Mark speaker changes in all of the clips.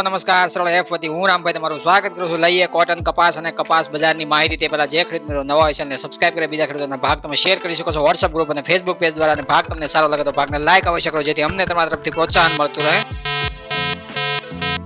Speaker 1: નમસ્કાર સરળ એફ વતી હું રામભાઈ તમારું સ્વાગત કરું છું. લઈએ કોટન કપાસ અને કપાસ બજારની માહિતી. તે પહેલા જે ખેડૂત મિત્રો નવા હોય છે અને સબસ્ક્રાઇબ કરી બીજા ખેડૂતોના ભાગ તમે શેર કરી શકો છો વોટ્સઅપ ગ્રુપ અને ફેસબુક પેજ દ્વારા. અને ભાગ તમને સારો લાગે તો ભાગને લાઈક અવશ્ય કરો જેથી અમને તમારા તરફથી પ્રોત્સાહન મળતું રહે.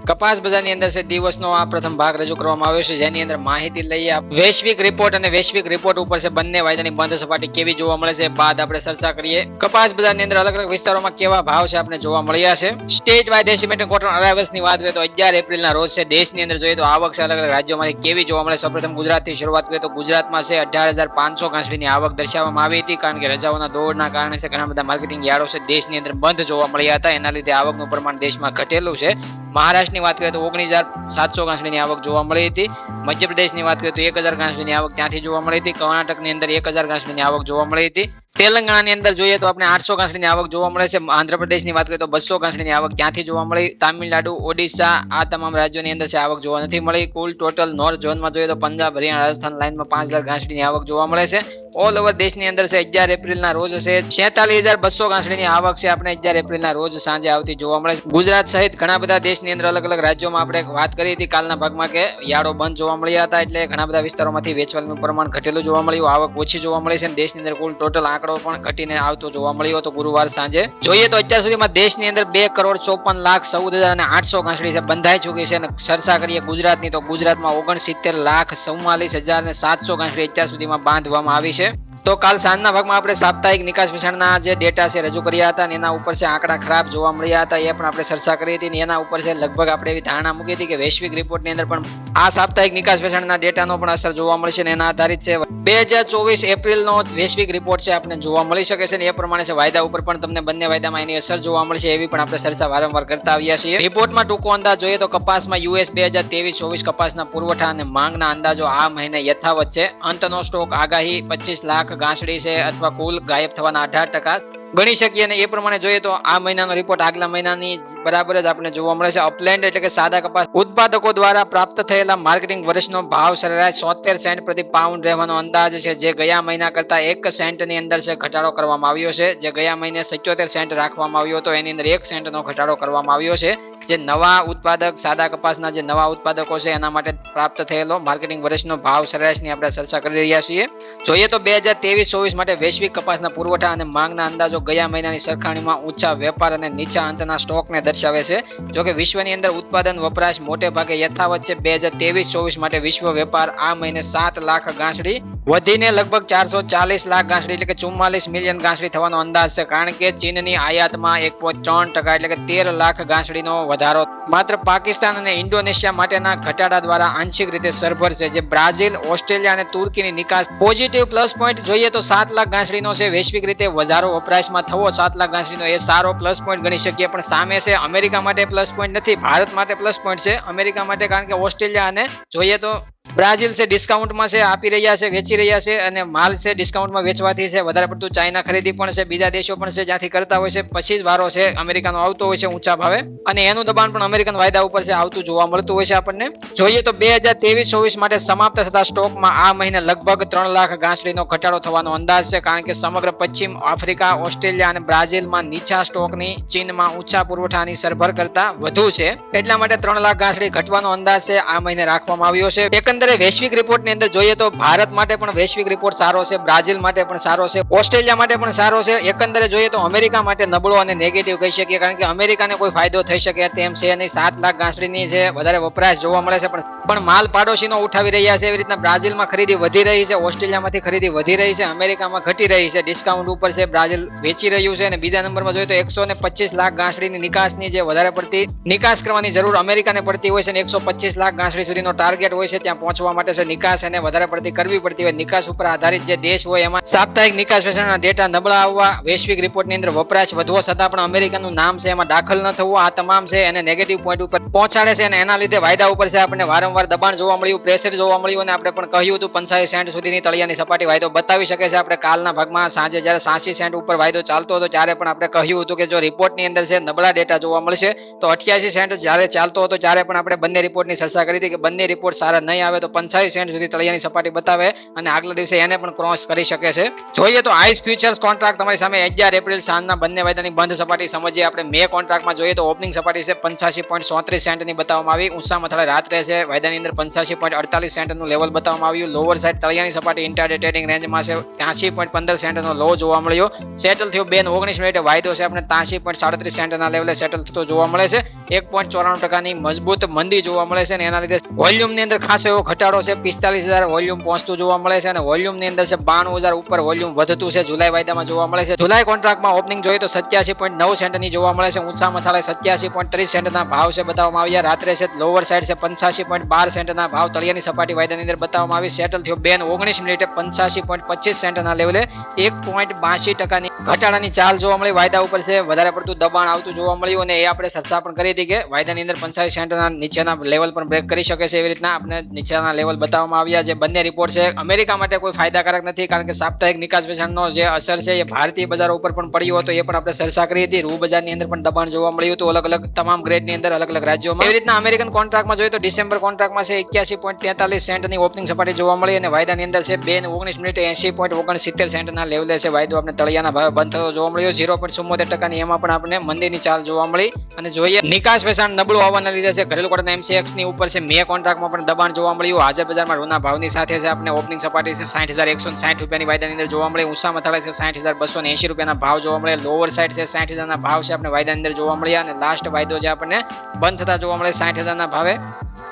Speaker 1: કપાસ બજારની અંદર છે દિવસનો આ પ્રથમ ભાગ રજૂ કરવામાં આવ્યો છે, જેની અંદર માહિતી લઈએ. વૈશ્વિક રિપોર્ટ અને વૈશ્વિક રિપોર્ટ ઉપર છે બંને વાયદાની બંધ સપાટી કેવી જોવા મળે છે બાદ આપણે ચર્ચા કરીએ. કપાસ બજારની અંદર અલગ અલગ વિસ્તારોમાં કેવા ભાવ છે આપણે જોવા મળ્યા છે. સ્ટેટ વાઇઝ એસ્ટિમેટેડ કોટન અરાઇવલ્સની વાત કરીએ તો 11 એપ્રિલના રોજ છે દેશની અંદર જોઈએ તો આવક છે અલગ અલગ રાજ્યોમાંથી કેવી જોવા મળે. સૌપ્રથમ ગુજરાતથી શરૂઆત કરીએ તો ગુજરાતમાં છે 18,500 ગાંસડીની આવક દર્શાવવામાં આવી હતી, કારણ કે રજાઓના દોડના કારણે છે ઘણા બધા માર્કેટિંગ યાર્ડો છે દેશની અંદર બંધ જોવા મળ્યા હતા. એના લીધે આવકનું પ્રમાણ દેશમાં ઘટેલું છે. મહારાષ્ટ્રની વાત કરીએ તો 19,700 ગાંસડીની આવક જોવા મળી હતી. મધ્યપ્રદેશની વાત કરીએ તો 1,000 ગાંસડીની આવક ત્યાંથી જોવા મળી હતી. કર્ણાટકની અંદર 1,000 ગાંસડીની આવક જોવા મળી હતી. તેલંગાણાની અંદર જોઈએ તો આપણે 800 ગાંસડીની આવક જોવા મળે છે. આંધ્રપ્રદેશની વાત કરીએ તો 200 ગાંસડીની આવક ત્યાંથી જોવા મળી. તામિલનાડુ, ઓડિશા આ તમામ રાજ્યોની અંદર છે આવક જોવા નથી મળી. કુલ ટોટલ નોર્થ ઝોનમાં જોઈએ તો પંજાબ, હરિયાણા, રાજસ્થાન લાઇનમાં 5,000 ગાંસડીની આવક જોવા મળે છે. ઓલ ઓવર દેશની અંદર છે 11 એપ્રિલના રોજ છે 46,200 ગાંસડીની આવક છે આપણે 11 એપ્રિલના રોજ સાંજે આવતી જોવા મળે છે. ગુજરાત સહિત ઘણા બધા દેશની અંદર અલગ અલગ રાજ્યોમાં આપણે વાત કરી હતી કાલના ભાગમાં કે યાર્ડો બંધ જોવા મળ્યા હતા, એટલે ઘણા બધા વિસ્તારોમાંથી વેચવાનું પ્રમાણ ઘટેલું જોવા મળ્યું, આવક ઓછી જોવા મળી છે. દેશની અંદર કુલ ટોટલ આંકડો પણ ઘટીને આવતો જોવા મળ્યો હતો ગુરુવાર સાંજે. જોઈએ તો અત્યાર સુધીમાં દેશની અંદર 2,54,14,800 ગાંસડી છે બંધાઈ ચૂકી છે. અને ચર્ચા કરીએ ગુજરાતની તો ગુજરાતમાં 69,44,700 ગાંસડી અત્યાર સુધીમાં બાંધવામાં આવી છે. તો કાલ સાંજના ભાગમાં આપણે સાપ્તાહિક નિકાસ વિષયના જે ડેટા છે રજૂ કર્યા હતા અને એના ઉપર છે આંકડા ખરાબ જોવા મળ્યા હતા, એ પણ આપણે ચર્ચા કરી હતી. અને એના ઉપર છે લગભગ આપણે એવી ધારણા મૂકી હતી કે વૈશ્વિક રિપોર્ટની અંદર પણ આ સાપ્તાહિક નિકાસ વિષયના ડેટાનો પણ અસર જોવા મળશે. અને એના આધારિત છે 2024 એપ્રિલનો વૈશ્વિક રિપોર્ટ છે આપણે જોવા મળી શકે છે. અને એ પ્રમાણે છે વાયદા ઉપર પણ તમને બંને વાયદામાં એની અસર જોવા મળશે, એવી પણ આપણે ચર્ચા વારંવાર કરતા આવ્યા છીએ. રિપોર્ટમાં ટૂંકો અંદાજ જોઈએ તો કપાસમાં US 2023-24 કપાસના પુરવઠા અને માંગના અંદાજો આ મહિને યથાવત છે. અંતનો સ્ટોક આગાહી 25 લાખ ગાંસડી છે અથવા કુલ ગાયબ થવાના 18% ગણી શકીએ. અને એ પ્રમાણે જોઈએ તો આ મહિનાનો રિપોર્ટ આગલા મહિનાની બરાબર જ આપણે જોવા મળે છે. અપલેન્ડ એટલે કે સાદા કપાસ ઉત્પાદકો દ્વારા પ્રાપ્ત થયેલા માર્કેટિંગ વર્ષનો ભાવ સરેરાશ 73 સેન્ટ પ્રતિ પાઉન્ડ રહેવાનો અંદાજ છે, જે ગયા મહિના કરતા 1 સેન્ટની અંદર છે ઘટાડો કરવામાં આવ્યો છે. જે ગયા મહિને 77 સેન્ટ રાખવામાં આવ્યો હતો એની અંદર 1 સેન્ટનો ઘટાડો કરવામાં આવ્યો છે. જે નવા ઉત્પાદક સાદા કપાસના જે નવા ઉત્પાદકો છે એના માટે પ્રાપ્ત થયેલો માર્કેટિંગ વર્ષનો ભાવ સરેરાશની આપણે ચર્ચા કરી રહ્યા છીએ. જોઈએ તો 2023-24 માટે વૈશ્વિક કપાસના પુરવઠા અને માંગના અંદાજો ગયા મહિનાની સરખામણીમાં ઊંચા વેપાર અને નીચા અંતના સ્ટોકને દર્શાવે છે. જોકે વિશ્વની અંદર ઉત્પાદન વપરાશ મોટે ભાગે યથાવત છે. 2023-24 માટે વિશ્વ વેપાર આ મહિને 7 લાખ ગાંસડી વધીને લગભગ 440 લાખ ગાંસડી એટલે કે 44 મિલિયન ગાંસડી થવાનો અંદાજ છે, કારણ કે ચીનની આયાતમાં 1.3% એટલે કે 13 લાખ ગાંસડીનો વધારો માત્ર પાકિસ્તાન અને ઇન્ડોનેશિયા માટેના ઘટાડા દ્વારા આંશિક રીતે સરભર છે. જે બ્રાઝિલ, ઓસ્ટ્રેલિયા અને તુર્કીની નિકાસ પોઝિટિવ પ્લસ પોઈન્ટ જોઈએ તો 7 લાખ ગાંસડીનો છે વૈશ્વિક રીતે વધારો વપરાશમાં થવો 7 લાખ ગાંસડીનો એ સારો પ્લસ પોઈન્ટ ગણી શકીએ. પણ સામે છે અમેરિકા માટે પ્લસ પોઈન્ટ નથી, ભારત માટે પ્લસ પોઈન્ટ છે. અમેરિકા માટે કારણ કે ઓસ્ટ્રેલિયા અને જોઈએ તો બ્રાઝિલ છે ડિસ્કાઉન્ટમાં છે આપી રહ્યા છે, વેચી રહ્યા છે, અને માલ છે ડિસ્કાઉન્ટમાં વેચવાથી છે વધારે પડતું ચાઇના ખરીદી પણ છે, બીજા દેશો પણ છે જ્યાંથી કરતા હોય છે. પછી જ વારો છે અમેરિકાનો આવતો હોય છે ઊંચા ભાવે, અને એનું દબાણ પણ અમેરિકન વાયદા ઉપર છે આવતું જોવા મળતું હોય છે આપણને. જોઈએ તો 2023-24 માટે સમાપ્ત થતા સ્ટોકમાં આ મહિને લગભગ 3 લાખ ગાંસડીનો ઘટાડો થવાનો અંદાજ છે, કારણ કે સમગ્ર પશ્ચિમ આફ્રિકા, ઓસ્ટ્રેલિયા અને બ્રાઝિલમાં નીચા સ્ટોકની ચીનમાં ઊંચા પુરવઠાની સરભર કરતા વધુ છે. એટલા માટે 3 લાખ ગાંસડી ઘટવાનો અંદાજ છે આ મહિને રાખવામાં આવ્યો છે. એકંદરે વૈશ્વિક રિપોર્ટની અંદર જોઈએ તો ભારત માટે પણ વૈશ્વિક રિપોર્ટ સારો છે, બ્રાઝિલ માટે પણ સારો છે, ઓસ્ટ્રેલિયા માટે પણ સારો છે. એકંદરે જોઈએ તો અમેરિકા માટે નબળો અને નેગેટિવ કહી શકીએ, કારણ કે અમેરિકાને કોઈ ફાયદો થઈ શકે તેમ છે નહીં. 7 લાખ ગાંસડીની છે વધારે વપરાશ જોવા મળે છે, પણ માલ પાડોશીનો ઉઠાવી રહ્યા છે. એવી રીતના બ્રાઝિલમાં ખરીદી વધી રહી છે, ઓસ્ટ્રેલિયામાંથી ખરીદી વધી રહી છે, અમેરિકામાં ઘટી રહી છે. ડિસ્કાઉન્ટ ઉપર છે બ્રાઝિલ વેચી રહ્યું છે. અને બીજા નંબરમાં જોઈએ તો 125 લાખ ગાંસડીની નિકાસની જે વધારે પડતી નિકાસ કરવાની જરૂર અમેરિકાને પડતી હોય છે, અને 125 લાખ ગાંસડી સુધીનો ટાર્ગેટ હોય છે ત્યાં પહોંચવા માટે છે નિકાસ એને વધારે પડતી કરવી પડતી હોય. નિકાસ ઉપર આધારિત જે દેશ હોય એમાં સાપ્તાહિક નિકાસ વિશેના ડેટા નબળા આવવા, વૈશ્વિક રિપોર્ટની અંદર વપરાશ વધવો છતાં પણ અમેરિકાનું નામ છે એમાં દાખલ ન થવું, આ તમામ છે એને નેગેટિવ પોઈન્ટ ઉપર પહોંચાડે છે. અને એના લીધે વાયદા ઉપર છે આપણને વારંવાર દબાણ જોવા મળ્યું, પ્રેશર જોવા મળ્યું, અને આપણે પણ કહ્યું હતું 85 સેન્ટ સુધીની તળિયાની સપાટી વાયદો બતાવી શકે છે. આપણે કાલના ભાગમાં સાંજે જ્યારે 87 સેન્ટ ઉપર વાયદો ચાલતો હતો ત્યારે પણ આપણે કહ્યું હતું કે જો રિપોર્ટની અંદર છે નબળા ડેટા જોવા મળશે તો 88 સેન્ટ જ્યારે ચાલતો હતો ત્યારે પણ આપણે બંને રિપોર્ટની ચર્ચા કરી હતી કે બંને રિપોર્ટ સારા નહીં આવે તો 85 સેન્ટ સુધી તળિયાની સપાટી બતાવે અને આગલા દિવસે એને પણ ક્રોસ કરી શકે છે. જોઈએ તો આઈસ ફ્યુચર્સ કોન્ટ્રાક્ટ તમારી સામે 11 એપ્રિલ સાંજના બંને વાયદાની બંધ સપાટી સમજીએ આપણે. મે કોન્ટ્રાક્ટમાં જોઈએ તો ઓપનિંગ સપાટી છે 85.37 સેન્ટની બતાવવામાં આવી. ઊંચા મથાળે રાત્રે છે વાયદાની અંદર 85.48 સેન્ટનું લેવલ બતાવવામાં આવ્યું. લોવર સાઈડ તળિયાની સપાટી ઇન્ટ્રાડે ટ્રેડિંગ રેન્જમાં છે 83.15 સેન્ટનો લો જોવા મળ્યો. સેટલ થયો 2:19 મિનિટે વાયદો છે આપણે 83.37 સેન્ટના લેવલે સેટલ થતો જોવા મળે છે. 1.94% મજબૂત મંદી જોવા મળે છે અને એના લીધે વોલ્યુમની અંદર ખાસો એવો ઘટાડો છે. 45,000 વોલ્યુમ પહોંચતું જોવા મળે છે અને વોલ્યુમની અંદર છે 92,000 ઉપર વોલ્યુમ વધતું છે જુલાઈ વાયદામાં જોવા મળે છે. જુલાઈ કોન્ટ્રાક્ટમાં ઓપનિંગ જોઈએ તો 87.9 સેન્ટની જોવા મળે છે. ઊંચા મથાળે 87.30 સેન્ટના ભાવ છે બતાવવામાં આવ્યા. રાત્રે છે લોવર સાઈડ છે 85.12 સેન્ટના ભાવ તળિયાની સપાટી વાયદાની અંદર બતાવવામાં આવી. સેટલ થયો 2:19 મિનિટે 85.25 સેન્ટના લેવલે 1.82%ની ઘટાડાની ચાલ જોવા મળી. વાયદા ઉપર છે વધારે પડતું દબાણ આવતું જોવા મળ્યું અને એ આપણે ચર્ચા પણ કરી હતી કે વાયદાની અંદર 85 સેન્ટના નીચેના લેવલ પણ બ્રેક કરી શકે છે. એવી રીતના આપણે નીચેના લેવલ બતાવવામાં આવ્યા. જે બંને રિપોર્ટ છે અમેરિકા માટે કોઈ ફાયદાકારક નથી કારણ કે સાપ્તાહિક નિકાસ વેચાણનો જે અસર છે એ ભારતીય બજારો ઉપર પણ પડ્યો હતો. એ પણ આપણે ચર્ચા કરી હતી. રૂ બજારની અંદર પણ દબાણ જોવા મળ્યું હતું અલગ અલગ તમામ ગ્રેડની અંદર અલગ અલગ રાજ્યોમાં. એવી રીતના અમેરિકન કોન્ટ્રાક્ટમાં જોઈએ તો ડિસેમ્બર કોન્ટ્રાક્ટમાં છે 81.43 સેન્ટની ઓપનિંગ સપાટી જોવા મળી અને વાયદાની અંદર છે 2:19 મિનિટે 80.69 સેન્ટના લેવલે છે વાયદો આપણે તળિયાના ભાવે બંધ થતો જોવા મળ્યો. 0.74%ની એમાં પણ આપણે મંદીની ચાલ જોવા મળી. અને જોઈએ નિકાસ વેચાણ નબળું હોવાના લીધે છે ઘરેલુ કોટન MCX ની ઉપર છે મે કોન્ટ્રાક્ટમાં પણ દબાણ જોવા મળ્યું. હાજર બજારમાં રૂના ભાવની સાથે છે આપણે ઓપનિંગ સપાટી છે 60,160 રૂપિયાની વાયદાની અંદર જોવા મળે. ઊંચા મથાળે છે 60,280 રૂપિયાના ભાવ જોવા મળે. લોવર સાઈડ છે 60,000 ના ભાવ છે આપણે વાયદાની અંદર જોવા મળ્યા અને લાસ્ટ વાયદો જે આપણને બંધ થતા જોવા મળે 60,000 ના ભાવે.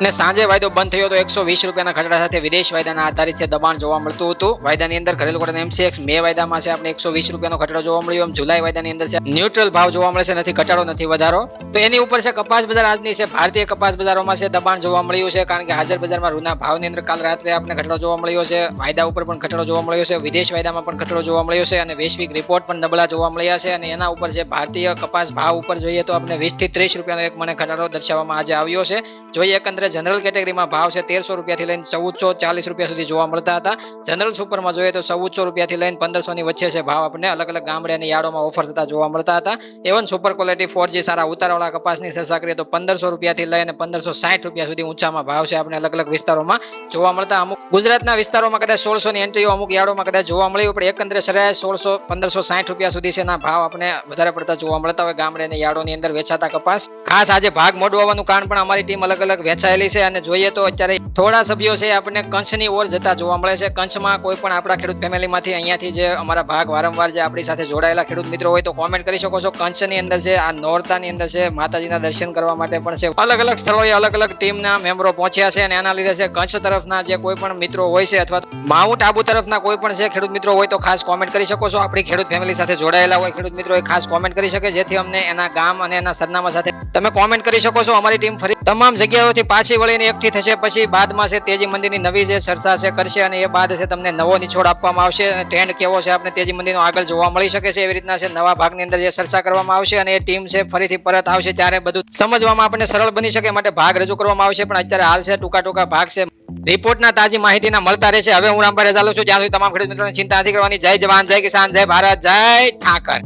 Speaker 1: અને સાંજે વાયદો બંધ થયો તો 120 રૂપિયાના ઘટાડા સાથે વિદેશ વાયદાના આધારિત છે દબાણ જોવા મળતું હતું. વાયદાની અંદર ઘરેલુ કોટન MCX મે વાયદામાં છે આપણે 120 રૂપિયાનો ઘટાડો જોવા મળ્યો. જુલાઈ વાયદાની અંદર છે ન્યુટ્રલ ભાવ જોવા મળે છે, નથી ઘટાડો નથી વધારો. તો એની ઉપર છે કપાસ બજાર આજની છે ભારતીય કપાસ બજારોમાં છે દબાણ જોવા મળ્યું છે કારણ કે હાજર બજારમાં રૂના ભાવની અંદર કાલ રાત્રે આપણે ઘટાડો જોવા મળ્યો છે. વાયદા ઉપર પણ ઘટાડો જોવા મળ્યો છે. વિદેશ વાયદામાં પણ ઘટાડો જોવા મળ્યો છે અને વૈશ્વિક રિપોર્ટ પણ નબળા જોવા મળ્યા છે અને એના ઉપર છે ભારતીય કપાસ ભાવ ઉપર જોઈએ તો આપણે 20 થી 30 રૂપિયાનો એક મને ઘટાડો દર્શાવવામાં આજે આવ્યો છે. જોઈએ એકંદરે જનરલ કેટેગરીમાં ભાવ છે 1300 રૂપિયાથી લઈને 1440 રૂપિયા સુધી જોવા મળતા હતા. જનરલ સુપરમાં જોઈએ તો 1400 રૂપિયાથી લઈને 1500 ની વચ્ચે છે ભાવ આપણને અલગ અલગ ગામડે અને યાર્ડોમાં ઓફર થતા જોવા મળતા હતા. એવન સુપર ક્વોલિટી 4G સારા ઉતારવાળા કપાસની ચર્ચા કરીએ તો 1500 રૂપિયાથી લઈને 1560 રૂપિયા સુધી ઊંચામાં ભાવ છે આપણે અલગ અલગ વિસ્તારોમાં જોવા મળતા. અમુક ગુજરાતના વિસ્તારોમાં કદાચ 1600 ની એન્ટ્રીઓ અમુક યાર્ડોમાં કદાચ જોવા મળી પણ એકંદરે સરેરાશ 1560 રૂપિયા સુધી છે ના ભાવ આપણે વધારે પડતા જોવા મળતા હોય ગામડે અને યાર્ડોની અંદર વેચાતા કપાસ. ખાસ આજે ભાગ મોડું આવવાનું કારણ પણ અમારી ટીમ અલગ અલગ વેચાયેલી છે અને જોઈએ તો અત્યારે થોડા સભ્યો છે આપણને કંચની ઓર જતા જોવા મળે છે. કંચમાં કોઈ પણ આપણા ખેડૂત ફેમિલીમાંથી અહીંયાથી જે અમારા ભાગ વારંવાર જે આપણી સાથે જોડાયેલા ખેડૂત મિત્રો હોય તો કોમેન્ટ કરી શકો છો. કંચની અંદર છે આ નોરતાની અંદર છે માતાજીના દર્શન કરવા માટે પણ છે અલગ અલગ સ્થળોએ અલગ અલગ ટીમના મેમ્બરો પહોંચ્યા છે અને એના લીધે છે કંચ તરફના જે કોઈ પણ મિત્રો હોય છે અથવા માઉન્ટ આબુ તરફના કોઈ પણ છે ખેડૂત મિત્રો હોય તો ખાસ કોમેન્ટ કરી શકો છો. આપણી ખેડૂત ફેમિલી સાથે જોડાયેલા હોય ખેડૂત મિત્રો ખાસ કોમેન્ટ કરી શકે જેથી અમને એના ગામ અને એના સરનામા સાથે તમે કોમેન્ટ કરી શકો છો. અમારી ટીમ ફરી તમામ જગ્યાઓથી પાછી વળીને એકઠી થશે પછી બાદમાં છે તેજી મંદિરની નવી જે ચર્ચા છે કરશે અને એ બાદ છે તમને નવો નિછોડ આપવામાં આવશે અને ટ્રેન્ડ કેવો છે આપણે તેજી મંદિરનો આગળ જોવા મળી શકે છે. એવી રીતના છે નવા ભાગની અંદર જે ચર્ચા કરવામાં આવશે અને એ ટીમ છે ફરીથી પરત આવશે ત્યારે બધું સમજવામાં આપણને સરળ બની શકે માટે ભાગ રજૂ કરવામાં આવશે. પણ અત્યારે હાલ છે ટૂંકા ભાગ છે રિપોર્ટના તાજી માહિતીના મળતા રહેશે. હવે હું રામભાઈ ચાલુ છું. જ્યાં સુધી તમામ ખેડૂત મિત્રોને ચિંતા નથી કરવાની. જય જવાન, જય કિસાન, જય ભારત, જય ઠાકર.